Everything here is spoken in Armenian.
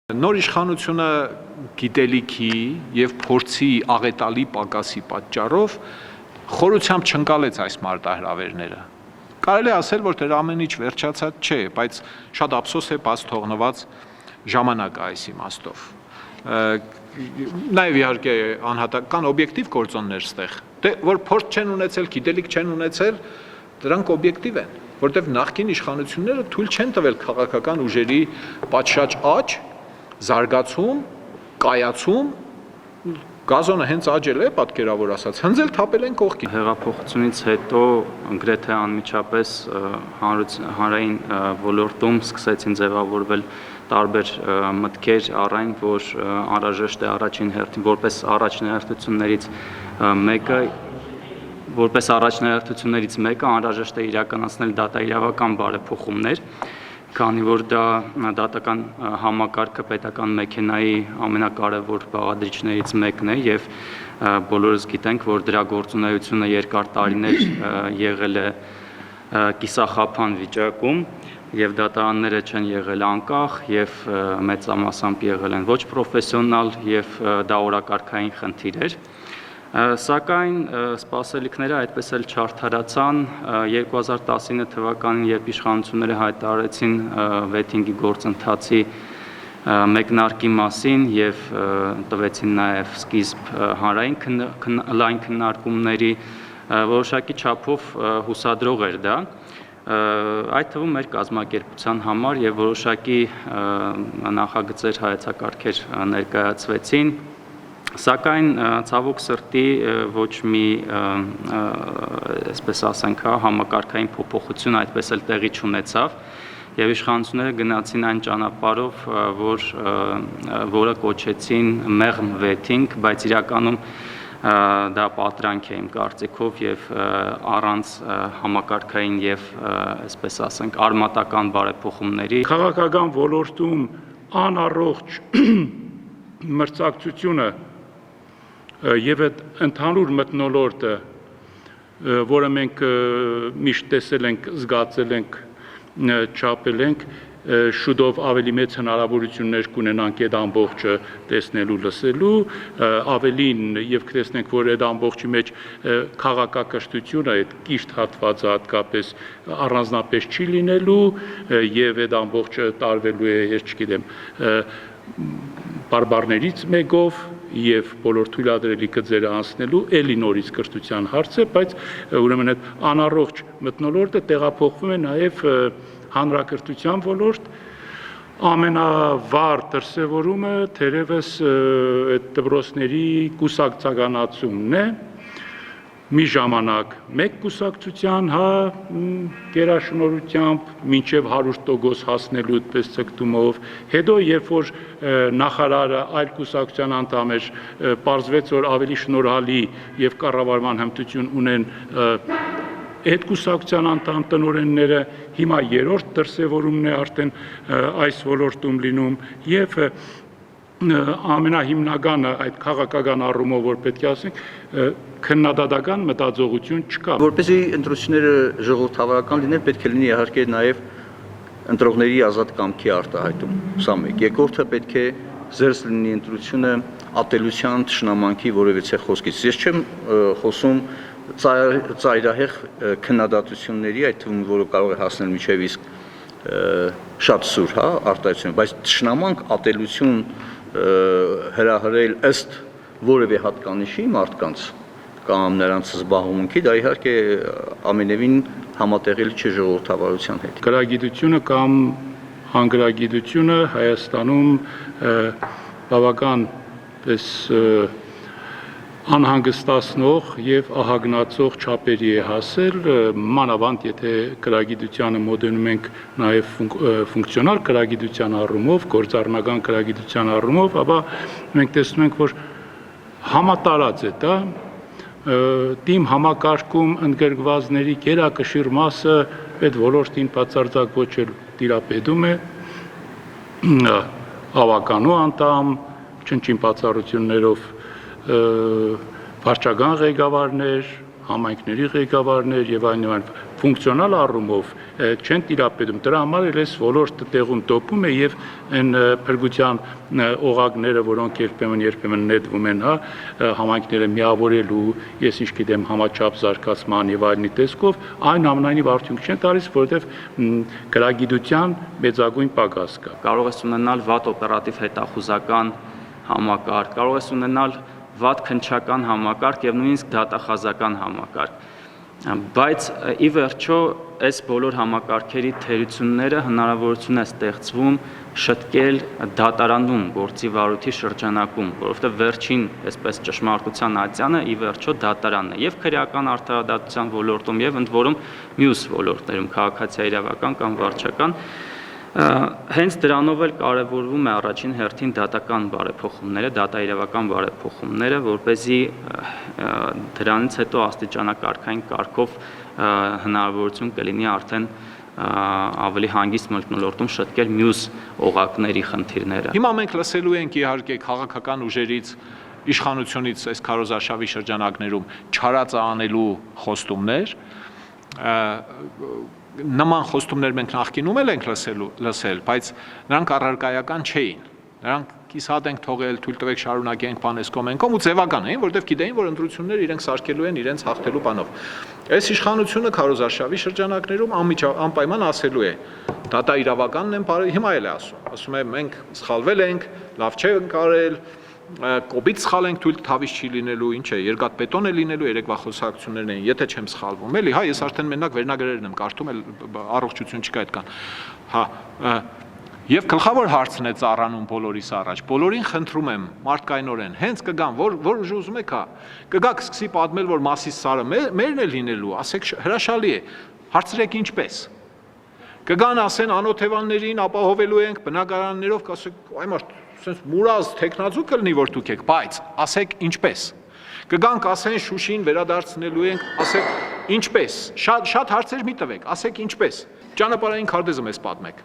Նոր իշխանությունը գիտելիքի և փորձի աղետալի պակասի պատճառով խորությամբ չընկալեց այս մարտահրավերները։ Կարելի է ասել, որ դեռ ամեն ինչ վերջացած չէ, բայց շատ ափսոս է պարզ թողնված ժամանակը այս իմաստով։ Նաև իհարկե անհատական օբյեկտիվ գործոններ ստեղ, որ փորձ չեն ունեցել, գիտելիք չեն ունեցել, դրանք օբյեկտիվ են, որտեղ նախկին իշխանությունները թույլ չեն տվել քաղաքական ուժերի պատշաճ աճ, զարգացում, կայացում, գազոնը հենց աճել է, պատկերավոր ասած, հենց էլ թափել են կողքին։ Հեղափոխությունից հետո գրեթե անմիջապես հանրային ոլորտում սկսեցին ձևավորվել տարբեր մտքեր առայն, որ անհրաժեշտ է առաջին հերթին, որպես առաջնահերթություններից մեկը անհրաժեշտ է իրականացնել դատաիրավական բարեփոխումներ, քանի որ դա դատական համակարգը պետական մեքենայի ամենակարևոր բաղադրիչներից մեկն է և բոլորս գիտենք, որ դրա գործունեությունը երկար տարիներ եղել է կիսախաբան վիճակում և դատարանները չեն եղել անկախ և մեծամասամբ եղել են ոչ պրոֆեսիոնալ և դա օրակարգային խնդիր էր։ Սակայն սպասելիքները այդպես էլ չարդարացան 2019 թվականին, երբ իշխանությունները հայտարարեցին վեթինգի գործընթացի մեկնարկի մասին և տվեցին նաև սկիզբ հանրային լայն քննարկումների, որոշակի չափով հուսադրող էր դա, այդ թվում մեր կազմակերպության համար և որոշակի նախագծեր հայեցակարգեր ներկայացվեցին, սակայն ցավոք սրտի ոչ մի, այսպես ասենք, համակարգային փոփոխություն այդպես էլ տեղի չունեցավ և իշխանությունները գնացին այն ճանապարհով, որը կոչեցին մեղմ վեթինգ, բայց իրականում դա պատրանք է իմ կարծիքով և առանց համակարգային և, այսպես ասենք, արմատական բարեփոխումների։ Քաղաքական ոլորտում անառողջ մրցակցությունը և այդ ընդհանուր մթնոլորտը, որը մենք միշտ տեսել ենք, զգացել ենք, չափել ենք, շուտով ավելի մեծ հնարավորություններ կունենանք այդ ամբողջը տեսնելու, լսելու, ավելին և կտեսնենք, որ այդ ամբողջի մեջ քաղաքակրթությունը, այդ կիրթ հատվածը հատկապես առանձնապես չի լինելու և այդ ամբողջը տարվելու է, ես չգիտեմ, բարբառներից մեկով և բոլոր թույլատրելի գծերը անցնելու, էլի նորից կրթության հարց է, բայց ուրեմն այդ անառողջ մթնոլորտը տեղափոխվում է նաև հանրակրթության ոլորտ, ամենավառ դրսևորումը թերևս այդ դպրոցների կուսակցականացումն է, մի ժամանակ մեկ կուսակցության գերաշնորհությամբ մինչև 100% հասնելու այդպես ցկտումով, հետո երբ որ նախարարը այլ կուսակցության անդամ էր, պարզվեց, որ ավելի շնորհալի և կառավարման հմտություն ունեն այդ կուսակցության անդամ տնօրենները, հիմա երրորդ դրսևորումն է արդեն այս ոլորտում լինում և ամենահիմնականը այդ քաղաքական առումով, որ պետք է ասենք, քննադատական մտածողություն չկա։ Որպեսզի ընտրությունները ժողովրդավարական լինեն, պետք է լինի իհարկե նաև ընտրողների ազատ կամքի արտահայտում, սա մեկ։ Երկրորդը պետք է զերծ լինի ընտրությունը ատելության, թշնամանքի որևիցե խոսքից։ Ես չեմ խոսում ծայրահեղ քննադատությունների, այդ թվում, որը կարող է հասնել մինչև իսկ շատ սուր, արտահայտություն, բայց թշնամանք, ատելություն հրահրել ըստ որևէ հատկանիշի մարդկանց կամ նրանց զբաղմունքի, դա իհարկե ամենևին համատեղելի չէ ժողովրդավարության հետ։ Գրագիտությունը կամ անգրագիտությունը Հայաստանում բավական անհանգստացնող և ահագնացող չափերի է հասել, մանավանդ եթե գրագիտությանը մոտենում ենք նաև ֆունկցիոնալ գրագիտության առումով, գործառնական գրագիտության առումով, ապա մենք տեսնում ենք, որ համատարած է դա, թիմ համակարգում ընդգրկվածների գերակշիռ մասը այդ ոլորտին բացարձակ ոչ էլ տիրապետում է, ավականու անդամ, չնչին բացառություններով վարչական ղեկավարներ, համայնքների ղեկավարներ և այլն, ֆունկցիոնալ առումով չեն տիրապետում։ Դրա համար էլ այս ոլորտը տեղում տոպում է եւ այն փրկության օղակները, որոնք երբեմն նետվում են, համայնքները միավորելու, ես ինչ գիտեմ, համաչափ զարգացման եւ այլնի տեսքով, այնուամենայնիվ արդյունք չեն տալիս, որովհետեւ գրագիտության մեծագույն պակաս կա։ Կարող ես ունենալ վատ օպերատիվ հետախուզական համակարգ, կարող ես ունենալ վատ քննչական համակարգ եւ նույնիսկ դատախազական համակարգ, բայց ի վերջո այս բոլոր համակարգերի թերությունները հնարավորություն է ստեղծվում շտկել դատարանում գործի վարույթի շրջանակում, որովհետեւ վերջին, այսպես ճշմարտության ատյանը ի վերջո դատարանն է եւ քրեական արդարադատության ոլորտում եւ ընդ որում մյուս ոլորտներում, քաղաքացիական իրավական կամ վարչական, հենց դրանով էլ կարևորվում է առաջին հերթին դատական բարեփոխումները, դատաիրավական բարեփոխումները, որպեսզի դրանից հետո աստիճանակարգային կարգով հնարավորություն կլինի արդեն ավելի հանգիստ մթնոլորտում շտկել մյուս օղակների խնդիրները։ Հիմա մենք լսելու ենք իհարկե քաղաքական ուժերից, իշխանությունից այս քարոզարշավի շրջանակներում չարածը անելու խոստումներ, նման խոստումներ մենք նախկինում էլ ենք լսել, բայց նրանք առարկայական չէին։ Նրանք կիսատ ենք թողել, թույլ տվեք շարունակենք բանեսկոմ ենքոմ ու ձևական էին, որտեղ գիտեին, որ ընտրությունները իրենք սարքելու են իրենց հաղթելու բանով։ Այս իշխանությունը քարոզարշավի շրջանակներում անպայման ասելու է, դատաիրավականն են, հիմա էլ է ասում է մենք սխալվել ենք, լավ չենք արել, կոպիտ սխալ ենք, թույլ թավից չի լինելու, ինչ է, երկաթբետոն է լինելու, երեկվա խոսակցություններն են, եթե չեմ սխալվում, էլի, հա, ես արդեն մենակ վերնագրերն եմ կարդում, առողջություն չկա այդքան։ Հա, եւ գլխավոր հարցն է ծառանում բոլորիս առաջ։ Բոլորին խնդրում եմ մարդկայնորեն, հենց կգան, որ ուժ ուզում եք, հա, կգաք սկսի պատմել, որ Մասիս սարը մերն է լինելու, ասեք հրաշալի է, հարցրեք ինչպես։ Կգան ասեն անօթևաններին ապահովելու ենք բնակարաններով, կասեք, այ մարդ sense մուրազ տեխնազու կլինի որ դուք եք, բայց ասեք ինչպես։ Կգանք ասեն Շուշին վերադարձնելու ենք, ասեք ինչպես։ Շատ հարցեր մի տվեք, ասեք ինչպես։ Ճանապարհային քարտեզը մեզ պատմեք։